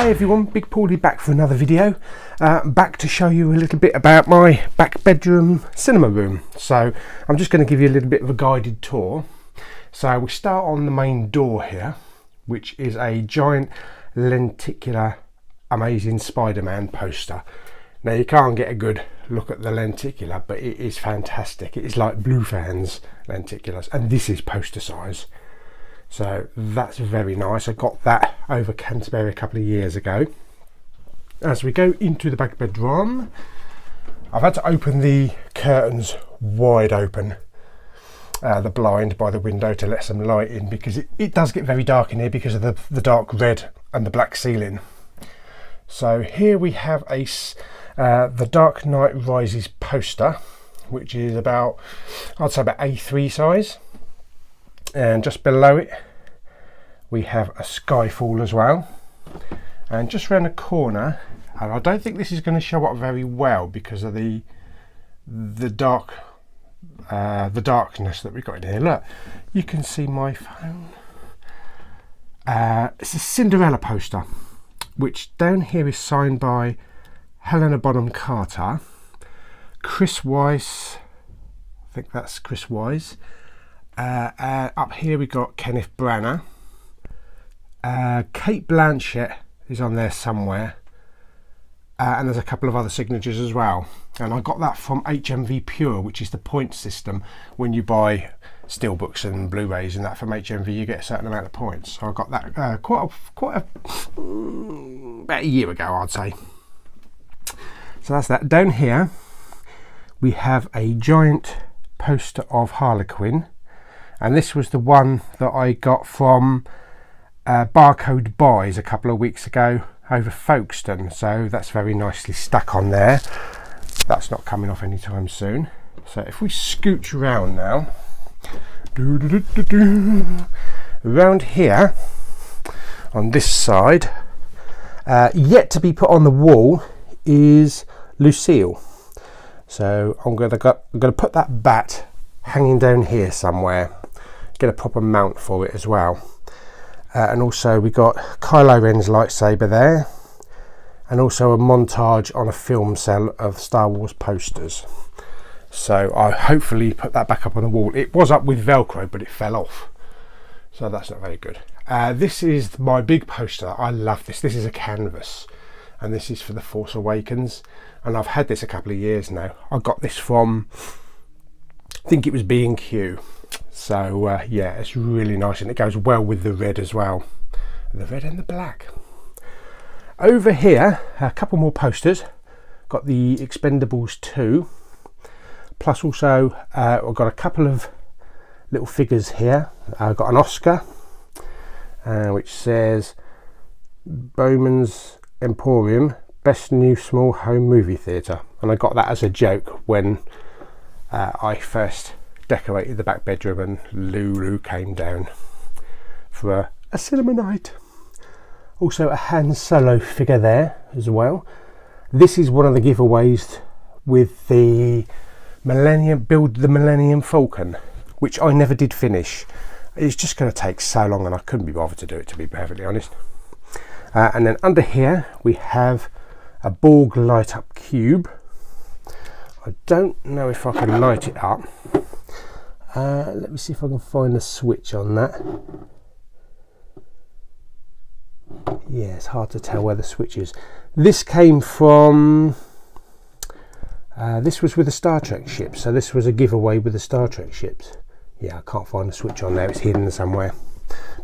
Hey everyone, Big Pauly back for another video. Back to show you a little bit about my back bedroom cinema room. So I'm just going to give you a little bit of a guided tour. So we start on the main door here, which is a giant lenticular Amazing Spider-Man poster. Now you can't get a good look at the lenticular, but it is fantastic. It is like Blue Fans lenticulars, and this is poster size. So that's very nice. I got that over Canterbury a couple of years ago. As we go into the back bedroom, I've had to open the curtains wide open, the blind by the window, to let some light in, because it does get very dark in here because of the dark red and the black ceiling. So here we have the Dark Knight Rises poster, which is about, I'd say about A3 size. And just below it we have a Skyfall as well, and just around the corner, and I don't think this is going to show up very well because of the darkness that we've got in here. Look, you can see my phone. It's a Cinderella poster, which down here is signed by Helena Bonham Carter, Chris Weiss, I think that's Chris Weiss. Up here we got Kenneth Branagh, Kate Blanchett is on there somewhere, and there's a couple of other signatures as well. And I got that from HMV Pure, which is the point system. When you buy steelbooks and Blu-rays and that from HMV, you get a certain amount of points. So I got that about a year ago, I'd say. So that's that. Down here we have a giant poster of Harlequin. And this was the one that I got from Barcode Buys a couple of weeks ago over Folkestone. So that's very nicely stuck on there. That's not coming off anytime soon. So if we scooch around now, around here on this side, yet to be put on the wall is Lucille. So I'm going to put that bat hanging down here somewhere. Get a proper mount for it as well. And also we got Kylo Ren's lightsaber there, and also a montage on a film cell of Star Wars posters. So I hopefully put that back up on the wall. It was up with Velcro, but it fell off, so that's not very good. This is my big poster. I love this. This is a canvas, and this is for The Force Awakens, and I've had this a couple of years now. I got this from, I think it was B&Q. So yeah, it's really nice, and it goes well with the red as well, the red and the black. Over here, a couple more posters. Got the Expendables 2, plus also I've got a couple of little figures here. I've got an Oscar, which says Bowman's Emporium, best new small home movie theatre, and I got that as a joke when I first decorated the back bedroom and Lulu came down for a cinema night. Also a Han Solo figure there as well. This is one of the giveaways with the Millennium Falcon, which I never did finish. It's just going to take so long, and I couldn't be bothered to do it, to be perfectly honest. And then under here we have a Borg light up cube. I don't know if I can light it up. Let me see if I can find the switch on that. Yeah, it's hard to tell where the switch is. This came from, this was with the Star Trek ships, so this was a giveaway with the Star Trek ships. Yeah, I can't find the switch on there, it's hidden somewhere.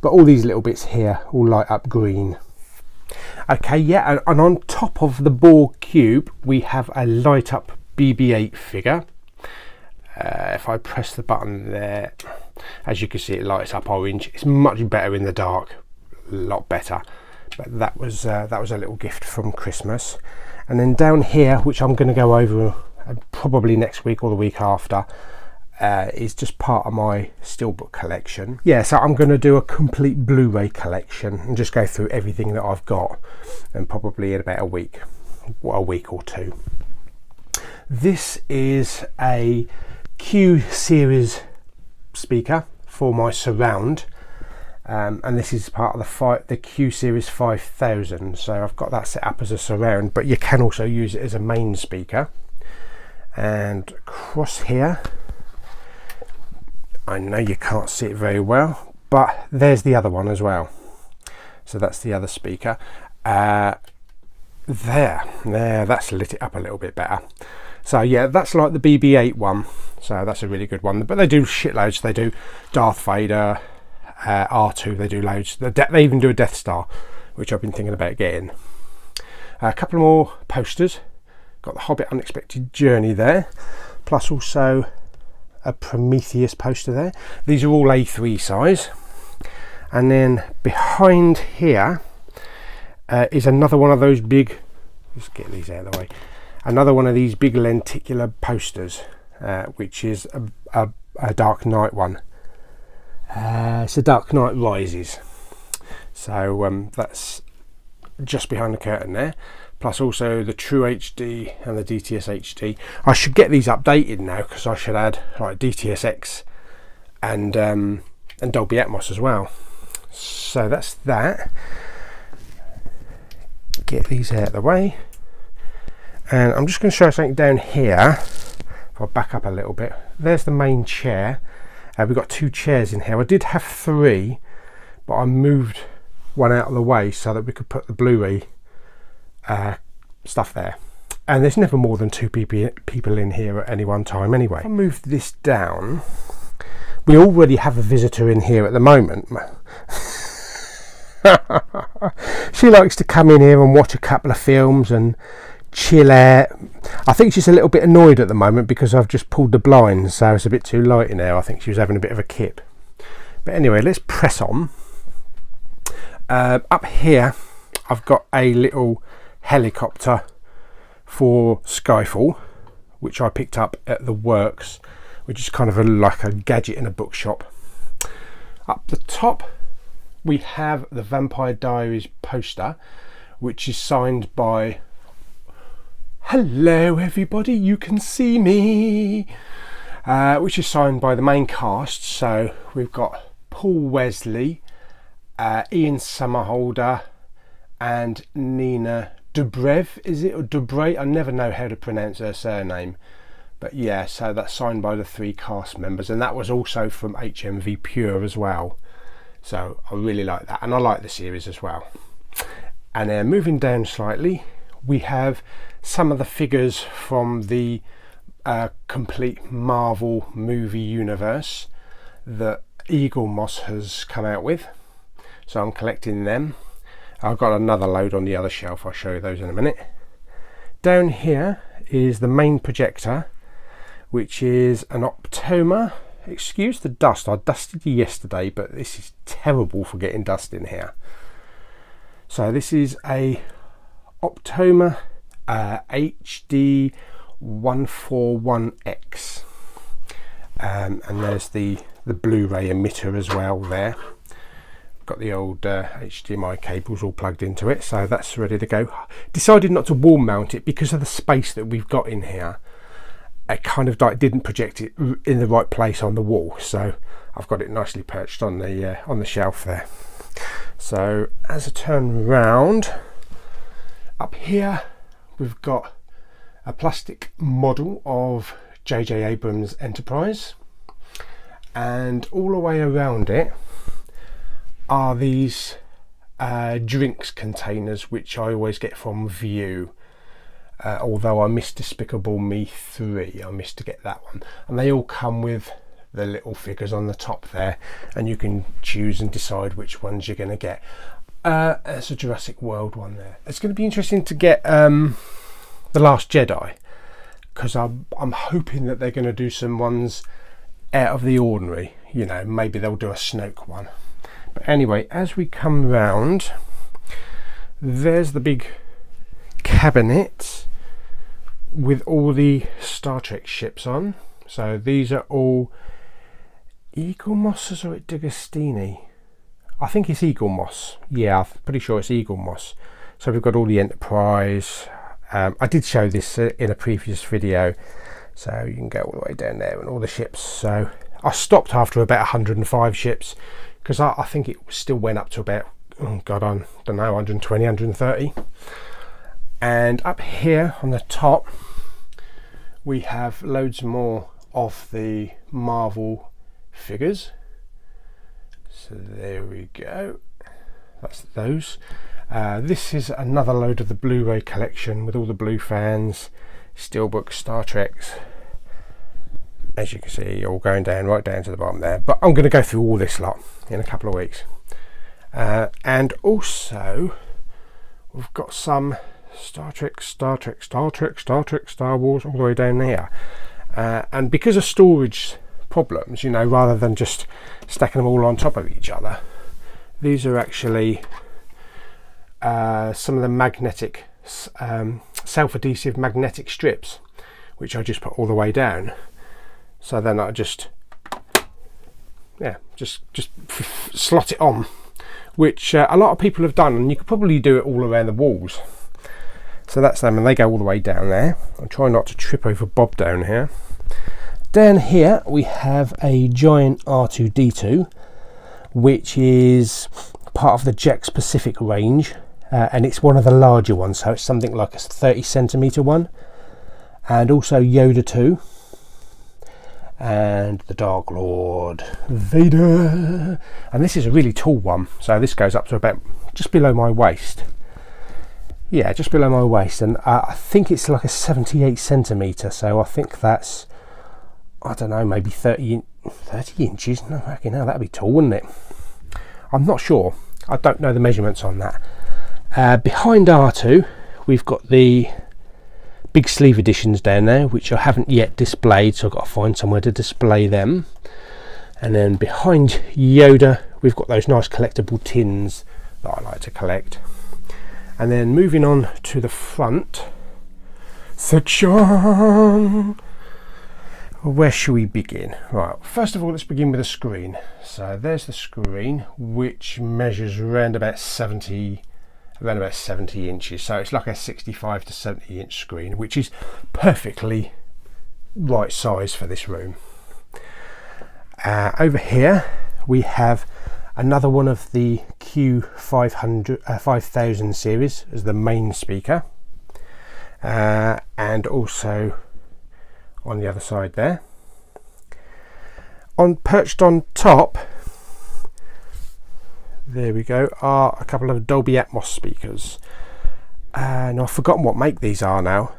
But all these little bits here all light up green. Okay, yeah, and on top of the Borg cube we have a light up BB-8 figure. If I press the button there, as you can see, it lights up orange. It's much better in the dark, a lot better. But that was a little gift from Christmas. And then down here, which I'm going to go over probably next week or the week after, is just part of my Steelbook collection. Yeah, so I'm going to do a complete Blu-ray collection and just go through everything that I've got, and probably in about a week or two. This is a Q series speaker for my surround. and this is part of the Q Series 5000, so I've got that set up as a surround, but you can also use it as a main speaker. And across here, I know you can't see it very well, but there's the other one as well. So that's the other speaker. There, that's lit it up a little bit better. So yeah, that's like the BB-8 one, so that's a really good one. But they do shitloads. They do Darth Vader, R2, they do loads. They even do a Death Star, which I've been thinking about getting. A couple more posters. Got the Hobbit Unexpected Journey there, plus also a Prometheus poster there. These are all A3 size. And then behind here is another one of those big, let's get these out of the way, another one of these big lenticular posters, which is a Dark Knight one. It's a Dark Knight Rises. So that's just behind the curtain there. Plus also the True HD and the DTS HD. I should get these updated now, because I should add like DTSX and Dolby Atmos as well. So that's that. Get these out of the way, and I'm just going to show you something down here. If I back up a little bit, there's the main chair. We've got 2 chairs in here. I did have 3, but I moved one out of the way so that we could put the Blu-ray stuff there. And there's never more than 2 people in here at any one time anyway. If I move this down, we already have a visitor in here at the moment. She likes to come in here and watch a couple of films and chill out. I think she's a little bit annoyed at the moment because I've just pulled the blinds, so it's a bit too light in there. I think she was having a bit of a kip. But anyway, let's press on. Up here I've got a little helicopter for Skyfall, which I picked up at the Works, which is kind of like a gadget in a bookshop. Up the top we have the Vampire Diaries poster, which is signed by, hello everybody, you can see me, which is signed by the main cast. So we've got Paul Wesley, Ian Somerhalder and Nina Dobrev, is it, or Dobre? I never know how to pronounce her surname, but yeah, so that's signed by the 3 cast members, and that was also from HMV Pure as well. So I really like that, and I like the series as well. And then moving down slightly, we have some of the figures from the complete Marvel movie universe that Eagle Moss has come out with. So I'm collecting them. I've got another load on the other shelf. I'll show you those in a minute. Down here is the main projector, which is an Optoma. Excuse the dust, I dusted yesterday, but this is terrible for getting dust in here. So this is a Optoma HD 141X, and there's the Blu-ray emitter as well there. Got the old HDMI cables all plugged into it, so that's ready to go. Decided not to wall mount it because of the space that we've got in here. It kind of like didn't project it in the right place on the wall, so I've got it nicely perched on the shelf there. So as I turn round, up here we've got a plastic model of J.J. Abrams' Enterprise, and all the way around it are these drinks containers, which I always get from View. Although I missed Despicable Me 3, I missed to get that one. And they all come with the little figures on the top there, and you can choose and decide which ones you're going to get. There's a Jurassic World one there. It's going to be interesting to get The Last Jedi, because I'm hoping that they're going to do some ones out of the ordinary. You know, maybe they'll do a Snoke one. But anyway, as we come round, there's the big cabinet with all the Star Trek ships on. So these are all Eagle Mosses, or D'Agostini? I think it's Eagle Moss. Yeah, I'm pretty sure it's Eagle Moss. So we've got all the Enterprise. I did show this in a previous video, so you can go all the way down there and all the ships. So I stopped after about 105 ships because I think it still went up to about, oh God, I don't know, 120, 130. And up here on the top we have loads more of the Marvel figures. So there we go, that's those. This is another load of the Blu-ray collection with all the Blue fans, Steelbook, Star Treks. As you can see, all going down right down to the bottom there, but I'm going to go through all this lot in a couple of weeks. And also we've got some Star Trek, Star Wars, all the way down here. And because of storage problems, you know, rather than just stacking them all on top of each other, these are actually some of the magnetic, self-adhesive magnetic strips, which I just put all the way down. So then I just slot it on, which a lot of people have done, and you could probably do it all around the walls. So that's them, and they go all the way down there. I'm trying not to trip over Bob down here. Down here we have a giant R2-D2, which is part of the Jakks Pacific range, and it's one of the larger ones, so it's something like a 30cm one. And also Yoda 2, and the Dark Lord Vader, and this is a really tall one, so this goes up to about just below my waist. Yeah, just below my waist, and I think it's like a 78cm, so I think that's, I don't know, maybe 30 inches. No, fucking hell, that'd be tall, wouldn't it? I'm not sure, I don't know the measurements on that. Behind R2 we've got the big sleeve editions down there, which I haven't yet displayed, so I've got to find somewhere to display them. And then behind Yoda we've got those nice collectible tins that I like to collect. And then moving on to the front section, where should we begin? Right, first of all, let's begin with the screen. So there's the screen, which measures around about 70 inches, so it's like a 65 to 70 inch screen, which is perfectly right size for this room. Over here we have another one of the Q5000 series as the main speaker, and also on the other side there, perched on top, there we go, are a couple of Dolby Atmos speakers. And I've forgotten what make these are now.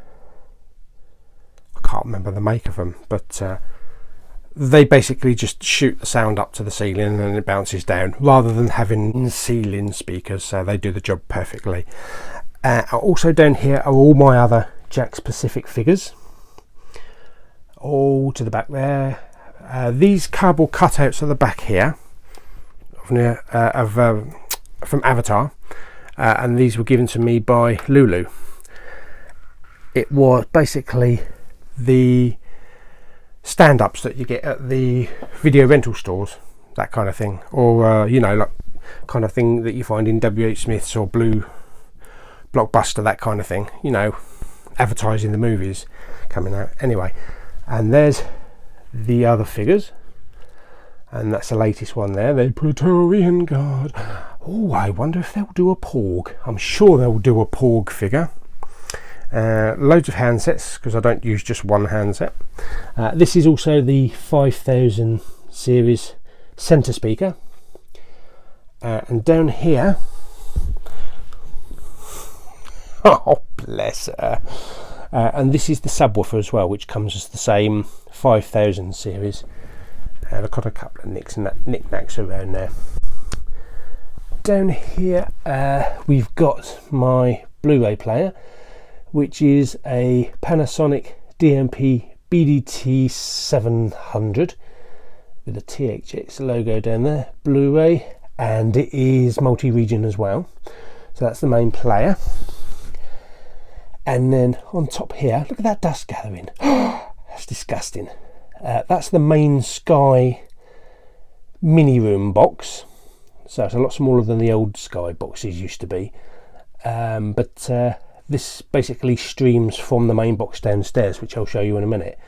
I can't remember the make of them, but they basically just shoot the sound up to the ceiling and then it bounces down, rather than having ceiling speakers, so they do the job perfectly. Also down here are all my other Jakks Pacific figures, all to the back there. These cardboard cutouts at the back here from Avatar, and these were given to me by Lulu. It was basically the stand-ups that you get at the video rental stores, that kind of thing, or you know, like kind of thing that you find in WH Smith's or Blue Blockbuster, that kind of thing, you know, advertising the movies coming out. Anyway, and there's the other figures, and that's the latest one there, the Praetorian Guard. Oh, I wonder if they'll do a Porg. I'm sure they'll do a Porg figure. Loads of handsets, because I don't use just one handset. This is also the 5000 series centre speaker. And down here, oh bless her, and this is the subwoofer as well, which comes as the same 5000 series. And I've got a couple of knickknacks around there. Down here we've got my Blu-ray player, which is a Panasonic DMP BDT 700 with a THX logo down there, Blu-ray, and it is multi-region as well. So that's the main player. And then on top here, look at that dust gathering. That's disgusting. That's the main Sky mini room box, so it's a lot smaller than the old Sky boxes used to be, but this basically streams from the main box downstairs, which I'll show you in a minute.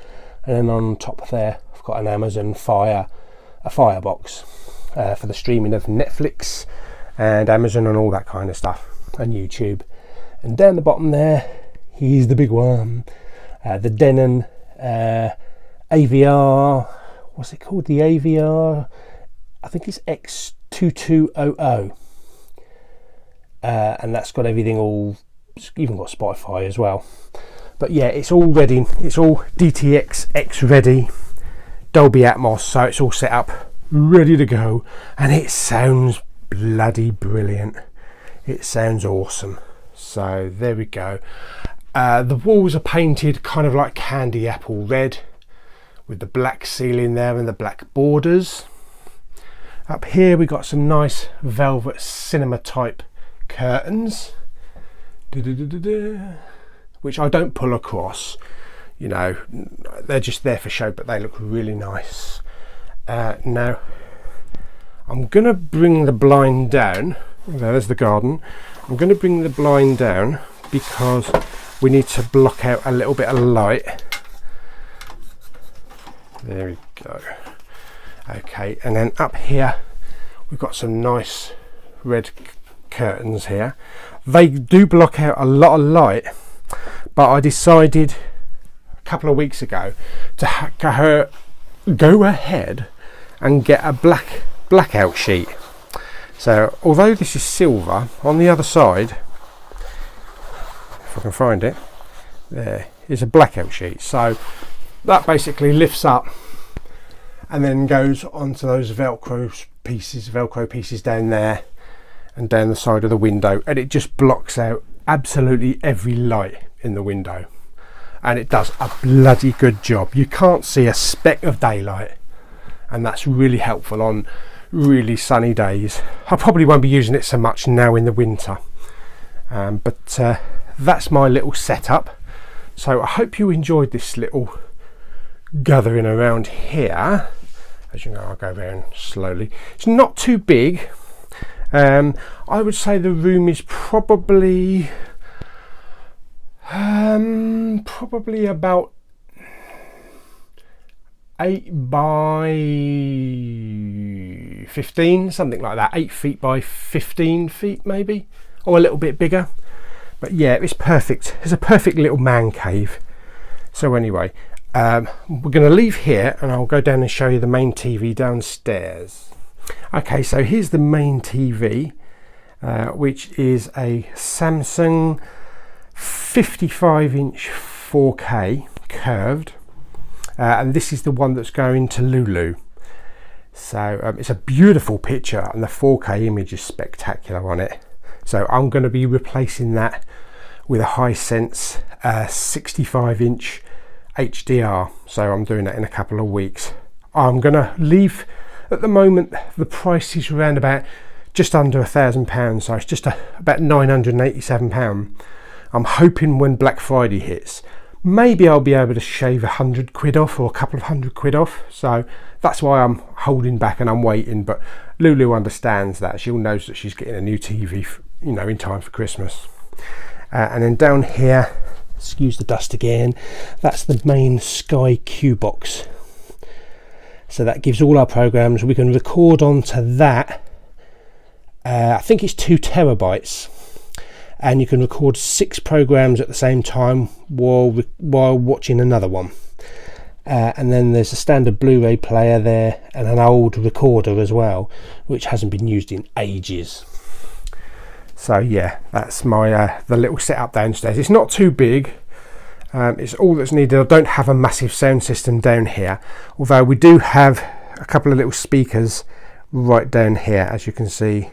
And then on top there I've got an Amazon Fire, a Firebox, for the streaming of Netflix and Amazon and all that kind of stuff, and YouTube. And down the bottom there, here's the big one, the Denon AVR, what's it called, the AVR, I think it's X2200, and that's got everything all, it's even got Spotify as well. But yeah, it's all ready, it's all DTX ready, Dolby Atmos, so it's all set up, ready to go, and it sounds bloody brilliant. It sounds awesome. So there we go. The walls are painted kind of like candy apple red, with the black ceiling there and the black borders. Up here we got some nice velvet cinema type curtains, which I don't pull across, you know, they're just there for show, but they look really nice. Now I'm gonna bring the blind down. There's the garden. I'm going to bring the blind down because we need to block out a little bit of light. There we go. Okay, and then up here we've got some nice red curtains here. They do block out a lot of light, but I decided a couple of weeks ago to go ahead and get a blackout sheet. So although this is silver, on the other side, if I can find it, there is a blackout sheet. So that basically lifts up and then goes onto those Velcro pieces down there and down the side of the window, and it just blocks out absolutely every light in the window, and it does a bloody good job. You can't see a speck of daylight, and that's really helpful on really sunny days. I probably won't be using it so much now in the winter, but that's my little setup. So I hope you enjoyed this little gathering around here. As you know, I'll go around slowly. It's not too big. I would say the room is probably about 8 by 15, something like that. 8 feet by 15 feet maybe, or a little bit bigger. But yeah, it's perfect. It's a perfect little man cave. So anyway, we're going to leave here and I'll go down and show you the main TV downstairs. Okay, so here's the main TV, which is a Samsung 55-inch 4K curved. And this is the one that's going to Lulu. So it's a beautiful picture and the 4K image is spectacular on it. So I'm going to be replacing that with a Hisense 65-inch HDR. So I'm doing that in a couple of weeks. I'm going to leave, at the moment the price is around about just under £1,000, so it's just about £987. I'm hoping when Black Friday hits, maybe I'll be able to shave £100 off or a couple of £100 off. So that's why I'm holding back and I'm waiting. But Lulu understands that. She knows that she's getting a new TV, you know, in time for Christmas. And then down here, excuse the dust again, that's the main Sky Q box. So that gives all our programs. We can record onto that. I think it's 2 terabytes. And you can record 6 programs at the same time while watching another one. And then there's a standard Blu-ray player there and an old recorder as well, which hasn't been used in ages. So yeah, that's my the little setup downstairs. It's not too big. It's all that's needed. I don't have a massive sound system down here, although we do have a couple of little speakers right down here, as you can see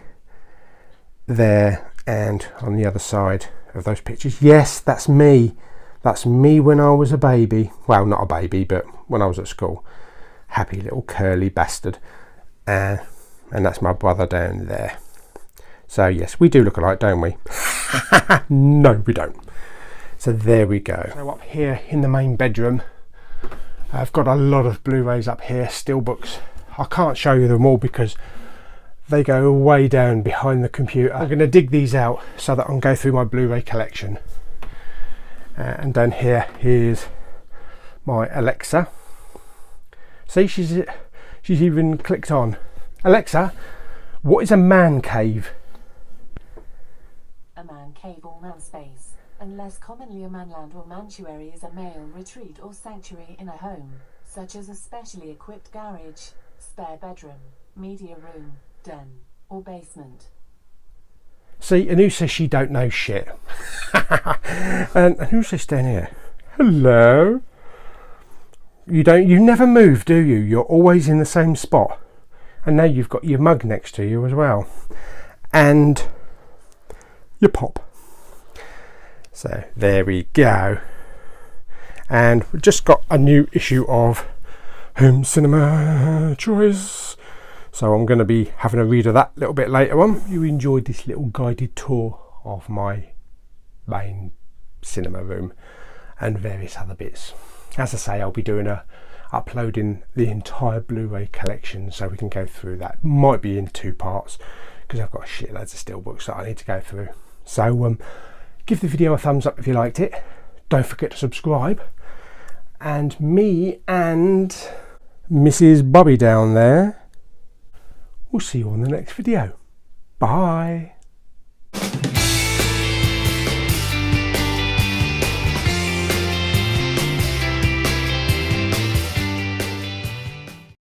there. And on the other side of those pictures, yes, that's me. That's me when I was a baby. Well, not a baby, but when I was at school. Happy little curly bastard. And that's my brother down there. So yes, we do look alike, don't we? No, we don't. So there we go. So up here in the main bedroom, I've got a lot of Blu-rays up here, Steelbooks. I can't show you them all because they go way down behind the computer. I'm going to dig these out so that I can go through my Blu-ray collection. And down here is my Alexa. See, she's even clicked on. Alexa, what is a man cave? A man cave or man space, and less commonly a manland or mantuary, is a male retreat or sanctuary in a home, such as a specially equipped garage, spare bedroom, media room, den, or basement. See, and who says she don't know shit? And who's this down here? Hello. You never move, do you? You're always in the same spot. And now you've got your mug next to you as well. And your pop. So there we go. And we've just got a new issue of Home Cinema Choice. So I'm going to be having a read of that a little bit later on. You enjoyed this little guided tour of my main cinema room and various other bits. As I say, I'll be uploading the entire Blu-ray collection, so we can go through that. Might be in 2 parts because I've got shitloads of steelbooks that I need to go through. So give the video a thumbs up if you liked it. Don't forget to subscribe. And me and Mrs. Bobby down there, we'll see you on the next video. Bye.